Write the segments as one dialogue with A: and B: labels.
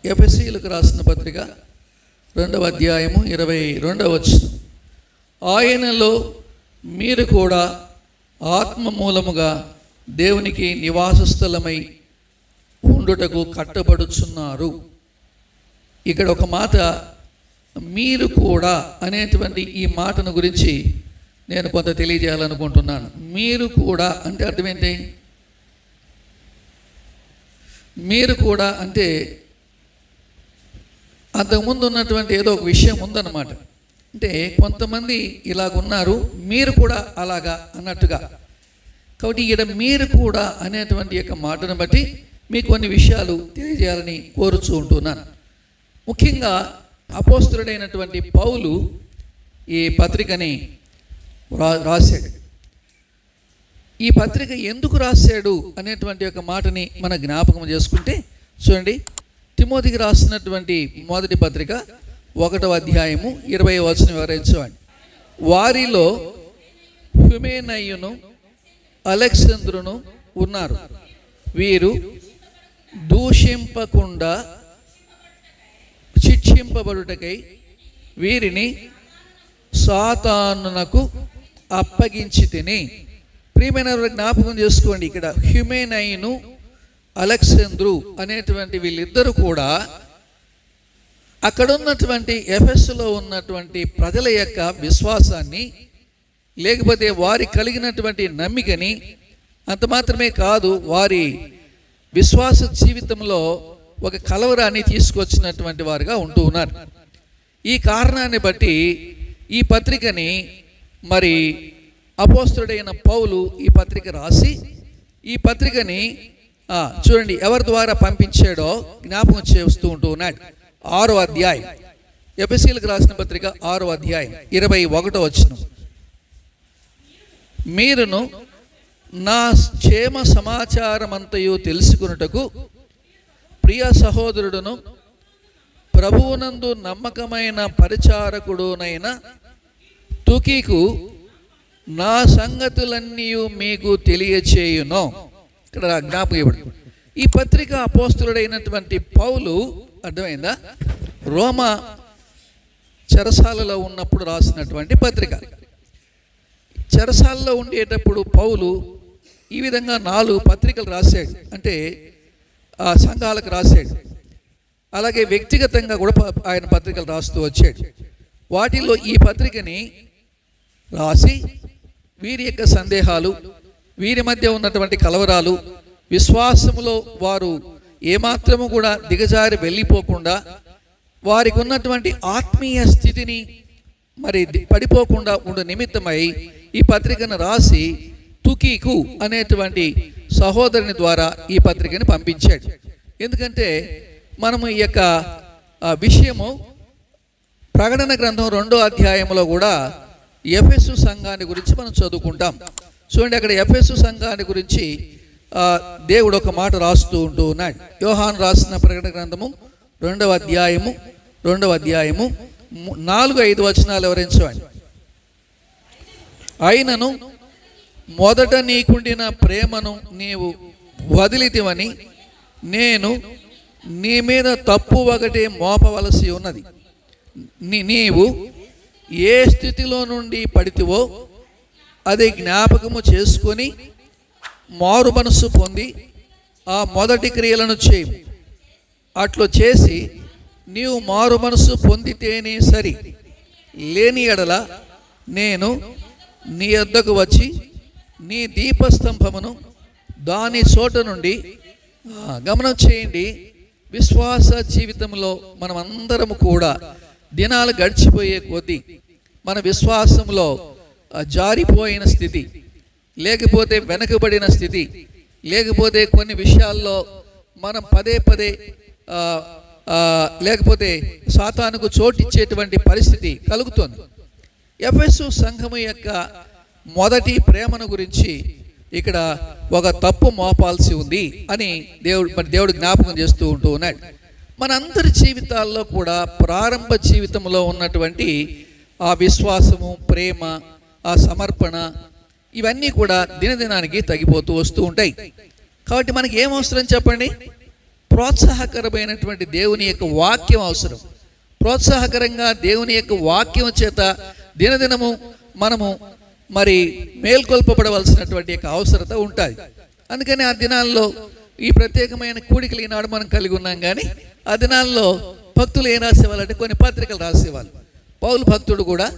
A: ఎఫెసీయులకు రాసిన పత్రిక 2వ అధ్యాయము 22వ వచనం. ఆయనలో మీరు కూడా ఆత్మ మూలముగా దేవునికి నివాస స్థలమై ఉండుటకు కట్టబడుచున్నారు. ఇక్కడ ఒక మాట, మీరు కూడా అనేటువంటి ఈ మాటను గురించి నేను కొంత తెలియజేయాలనుకుంటున్నాను. మీరు కూడా అంటే అర్థం ఏంటి? మీరు కూడా అంటే అంతకుముందు ఉన్నటువంటి ఏదో ఒక విషయం ఉందన్నమాట. అంటే కొంతమంది ఇలాగున్నారు, మీరు కూడా అలాగా అన్నట్టుగా. కాబట్టి ఇక్కడ మీరు కూడా అనేటువంటి యొక్క మాటను బట్టి మీకు కొన్ని విషయాలు తెలియజేయాలని కోరుచూ ఉంటున్నాను. ముఖ్యంగా అపోస్తలుడైనటువంటి పౌలు ఈ పత్రికని రాశాడు. ఈ పత్రిక ఎందుకు రాశాడు అనేటువంటి ఒక మాటని మన జ్ఞాపకం చేసుకుంటే చూడండి, తిమోతికి రాసినటువంటి మొదటి పత్రిక 1వ అధ్యాయము 20వ వచనం వివరించండి. వారిలో హ్యుమేనయును అలెగ్జాంద్రును ఉన్నారు. వీరు దూషింపకుండా శిక్షింపబడుటకై వీరిని సాతానునకు అప్పగించి తిని. ప్రియమైన జ్ఞాపకం చేసుకోండి, ఇక్కడ హ్యుమేనయును అలెగ్జాంద్రు అనేటువంటి వీళ్ళిద్దరూ కూడా అక్కడున్నటువంటి ఎఫెసులో ఉన్నటువంటి ప్రజల యొక్క విశ్వాసాన్ని, లేకపోతే వారి కలిగినటువంటి నమ్మికని, అంత మాత్రమే కాదు వారి విశ్వాస జీవితంలో ఒక కలవరాన్ని తీసుకొచ్చినటువంటి వారుగా ఉంటూ ఉన్నారు. ఈ కారణాన్ని బట్టి ఈ పత్రికని మరి అపోస్తలుడైన పౌలు ఈ పత్రిక రాసి ఈ పత్రికని చూడండి ఎవరి ద్వారా పంపించాడో జ్ఞాపకం చేస్తూ ఉంటూ ఉన్నాడు. 6వ అధ్యాయం, ఎఫెసీయులకు రాసిన పత్రిక 6వ అధ్యాయం 21వ వచనం. మీరును నా క్షేమ సమాచారమంతయు తెలుసుకొనుటకు ప్రియ సహోదరుడును ప్రభువునందు నమ్మకమైన పరిచారకుడునైన తుకీకు నా సంగతులన్నీ మీకు తెలియచేయును. ఇక్కడ జ్ఞాపకం. ఈ పత్రిక అపోస్తలుడైనటువంటి పౌలు, అర్థమైందా, రోమా చెరసాలలో ఉన్నప్పుడు రాసినటువంటి పత్రిక. చెరసాలలో ఉండేటప్పుడు పౌలు ఈ విధంగా 4 పత్రికలు రాశాడు. అంటే ఆ సంఘాలకు రాశాడు. అలాగే వ్యక్తిగతంగా కూడా ఆయన పత్రికలు రాస్తూ వచ్చాడు. వాటిల్లో ఈ పత్రికని రాసి వీరి యొక్క సందేహాలు, వీరి మధ్య ఉన్నటువంటి కలవరాలు, విశ్వాసములో వారు ఏమాత్రము కూడా దిగజారి వెళ్ళిపోకుండా వారికి ఉన్నటువంటి ఆత్మీయ స్థితిని మరి పడిపోకుండా ఉండే నిమిత్తమై ఈ పత్రికను రాసి తుకీకు అనేటువంటి సహోదరుని ద్వారా ఈ పత్రికని పంపించాడు. ఎందుకంటే మనము ఈ యొక్క విషయము ప్రకటన గ్రంథం 2వ అధ్యాయంలో కూడా ఎఫెసు సంఘాన్ని గురించి మనం చదువుకుంటాం. చూడండి, అక్కడ ఎఫెసు సంఘాన్ని గురించి దేవుడు ఒక మాట రాస్తూ ఉంటూ ఉన్నాడు. యోహాను రాసిన ప్రకటన గ్రంథము 2వ అధ్యాయము 4-5 వచనాలు వివరించండి. అయినను మొదట నీకుండిన ప్రేమను నీవు వదిలితివని నేను నీ మీద తప్పు ఒకటే మోపవలసి ఉన్నది. నీవు ఏ స్థితిలో నుండి పడితివో అది జ్ఞాపకము చేసుకొని మారు మనస్సు పొంది ఆ మొదటి క్రియలను చేయి. అట్లు చేసి నీవు మారు మనస్సు పొందితేనే సరి, లేని ఎడల నేను నీ వద్దకు వచ్చి నీ దీపస్తంభమును దాని చోట నుండి గమనం చేయండి. విశ్వాస జీవితంలో మనం అందరము కూడా దినాలు గడిచిపోయే కొద్దీ మన విశ్వాసంలో జారిపోయిన స్థితి, లేకపోతే వెనకబడిన స్థితి, లేకపోతే కొన్ని విషయాల్లో మనం పదే లేకపోతే సాతానుకు చోటిచ్చేటువంటి పరిస్థితి కలుగుతుంది. ఎఫెసు సంఘము యొక్క మొదటి ప్రేమను గురించి ఇక్కడ ఒక తప్పు మోపాల్సి ఉంది అని దేవుడు జ్ఞాపకం చేస్తూ ఉంటూ ఉన్నాడు. మనందరి జీవితాల్లో కూడా ప్రారంభ జీవితంలో ఉన్నటువంటి ఆ విశ్వాసము, ప్రేమ, ఆ సమర్పణ, ఇవన్నీ కూడా దినదినానికి తగ్గిపోతూ వస్తూ ఉంటాయి. కాబట్టి మనకి ఏం అవసరం చెప్పండి? ప్రోత్సాహకరమైనటువంటి దేవుని యొక్క వాక్యం అవసరం. ప్రోత్సాహకరంగా దేవుని యొక్క వాక్యం చేత దినదినము మనము మరి మేల్కొల్పబడవలసినటువంటి యొక్క అవసరత ఉంటుంది. అందుకని ఆ దినాల్లో ఈ ప్రత్యేకమైన కూడికలు ఈనాడు మనం కలిగి ఉన్నాం. కానీ ఆ దినాల్లో భక్తులు ఏం రాసేవాళ్ళంటే కొన్ని పత్రికలు రాసేవాళ్ళు. పౌలు భక్తుడు కూడా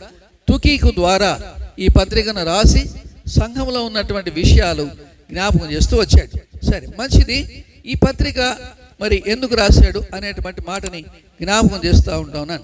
A: తుకీకు ద్వారా ఈ పత్రికను రాసి సంఘంలో ఉన్నటువంటి విషయాలు జ్ఞాపకం చేస్తూ వచ్చాడు. సరే, మంచిది. ఈ పత్రిక మరి ఎందుకు రాశాడు అనేటువంటి మాటని జ్ఞాపకం చేస్తూ ఉంటాను.